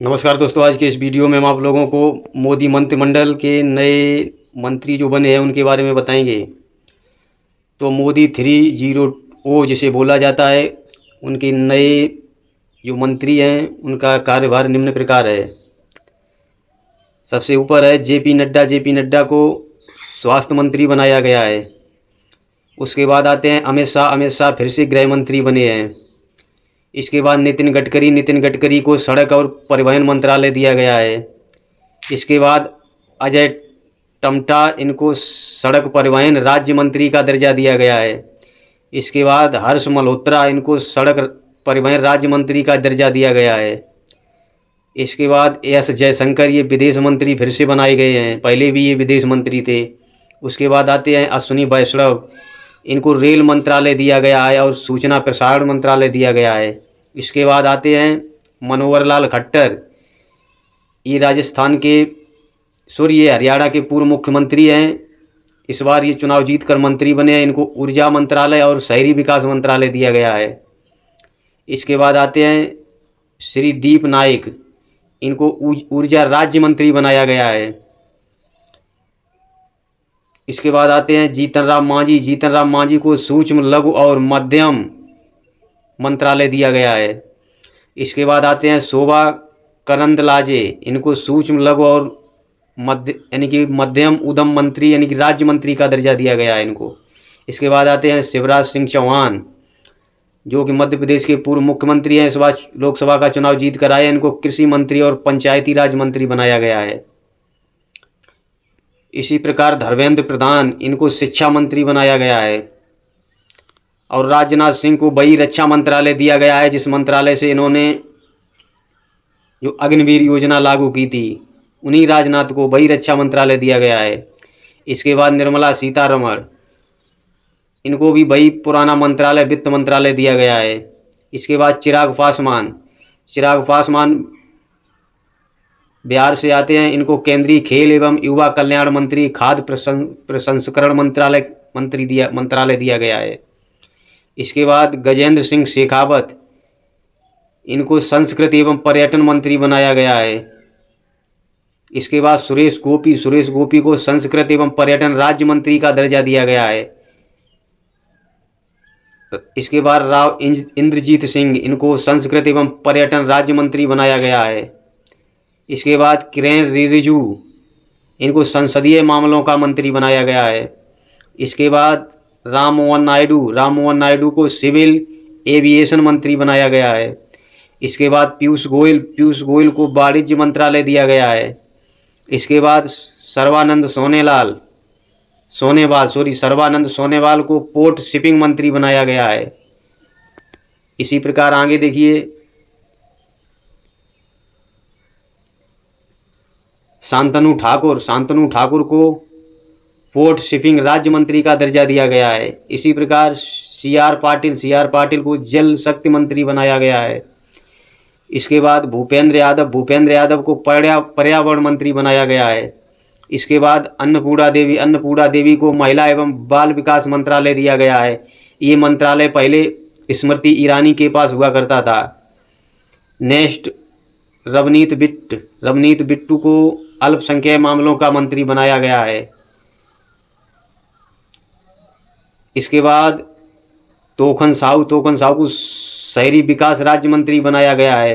नमस्कार दोस्तों, आज के इस वीडियो में हम आप लोगों को मोदी मंत्रिमंडल के नए मंत्री जो बने हैं उनके बारे में बताएंगे। तो मोदी 3.0 जिसे बोला जाता है, उनके नए जो मंत्री हैं उनका कार्यभार निम्न प्रकार है। सबसे ऊपर है जेपी नड्डा। जेपी नड्डा को स्वास्थ्य मंत्री बनाया गया है। उसके बाद आते हैं अमित शाह। अमित शाह फिर से गृह मंत्री बने हैं। इसके बाद नितिन गडकरी। नितिन गडकरी को सड़क और परिवहन मंत्रालय दिया गया है। इसके बाद अजय टम्टा, इनको सड़क परिवहन राज्य मंत्री का दर्जा दिया गया है। इसके बाद हर्ष मल्होत्रा, इनको सड़क परिवहन राज्य मंत्री का दर्जा दिया गया है। इसके बाद एस जयशंकर, ये विदेश मंत्री फिर से बनाए गए हैं, पहले भी ये विदेश मंत्री थे। उसके बाद आते हैं अश्विनी वैष्णव, इनको रेल मंत्रालय दिया गया है और सूचना प्रसारण मंत्रालय दिया गया है। इसके बाद आते हैं मनोहर लाल खट्टर, ये राजस्थान के ये हरियाणा के पूर्व मुख्यमंत्री हैं। इस बार ये चुनाव जीत कर मंत्री बने हैं। इनको ऊर्जा मंत्रालय और शहरी विकास मंत्रालय दिया गया है। इसके बाद आते हैं श्री दीप नाइक, इनको ऊर्जा राज्य मंत्री बनाया गया है। इसके बाद आते हैं जीतन राम मांझी। जीतन राम मांझी को सूक्ष्म, लघु और मध्यम मंत्रालय दिया गया है। इसके बाद आते हैं शोभा करंदलाजे, इनको सूक्ष्म, लघु और मध्य यानी कि मध्यम उद्यम मंत्री यानी कि राज्य मंत्री का दर्जा दिया गया है इनको। इसके बाद आते हैं शिवराज सिंह चौहान, जो कि मध्य प्रदेश के पूर्व मुख्यमंत्री हैं। इस बार लोकसभा का चुनाव जीत कर आए। इनको कृषि मंत्री और पंचायती राज मंत्री बनाया गया है। इसी प्रकार धर्मेंद्र प्रधान, इनको शिक्षा मंत्री बनाया गया है। और राजनाथ सिंह को वही रक्षा मंत्रालय दिया गया है जिस मंत्रालय से इन्होंने जो अग्निवीर योजना लागू की थी, उन्हीं राजनाथ को वही रक्षा मंत्रालय दिया गया है। इसके बाद निर्मला सीतारमण, इनको भी वही पुराना मंत्रालय वित्त मंत्रालय दिया गया है। इसके बाद चिराग पासवान। चिराग पासवान बिहार से आते हैं। इनको केंद्रीय खेल एवं युवा कल्याण मंत्री, खाद्य प्रसंस्करण मंत्रालय दिया गया है। इसके बाद गजेंद्र सिंह शेखावत, इनको संस्कृति एवं पर्यटन मंत्री बनाया गया है। इसके बाद सुरेश गोपी को संस्कृति एवं पर्यटन राज्य मंत्री का दर्जा दिया गया है। इसके बाद राव इंद्रजीत सिंह, इनको संस्कृति एवं पर्यटन राज्य मंत्री बनाया गया है। इसके बाद किरेन रिजिजू, इनको संसदीय मामलों का मंत्री बनाया गया है। इसके बाद राम मोहन नायडू को सिविल एविएशन मंत्री बनाया गया है। इसके बाद पीयूष गोयल को वाणिज्य मंत्रालय दिया गया है। इसके बाद सर्बानंद सोनेवाल को पोर्ट शिपिंग मंत्री बनाया गया है। इसी प्रकार आगे देखिए, शांतनु ठाकुर को पोर्ट शिपिंग राज्य मंत्री का दर्जा दिया गया है। इसी प्रकार सी आर पाटिल को जल शक्ति मंत्री बनाया गया है। इसके बाद भूपेंद्र यादव को पर्यावरण मंत्री बनाया गया है। इसके बाद अन्नपूर्णा देवी को महिला एवं बाल विकास मंत्रालय दिया गया है। ये मंत्रालय पहले स्मृति ईरानी के पास हुआ करता था। नेक्स्ट रवनीत बिट्टू को अल्पसंख्यक मामलों का मंत्री बनाया गया है। इसके बाद तोखन साहू को शहरी विकास राज्य मंत्री बनाया गया है।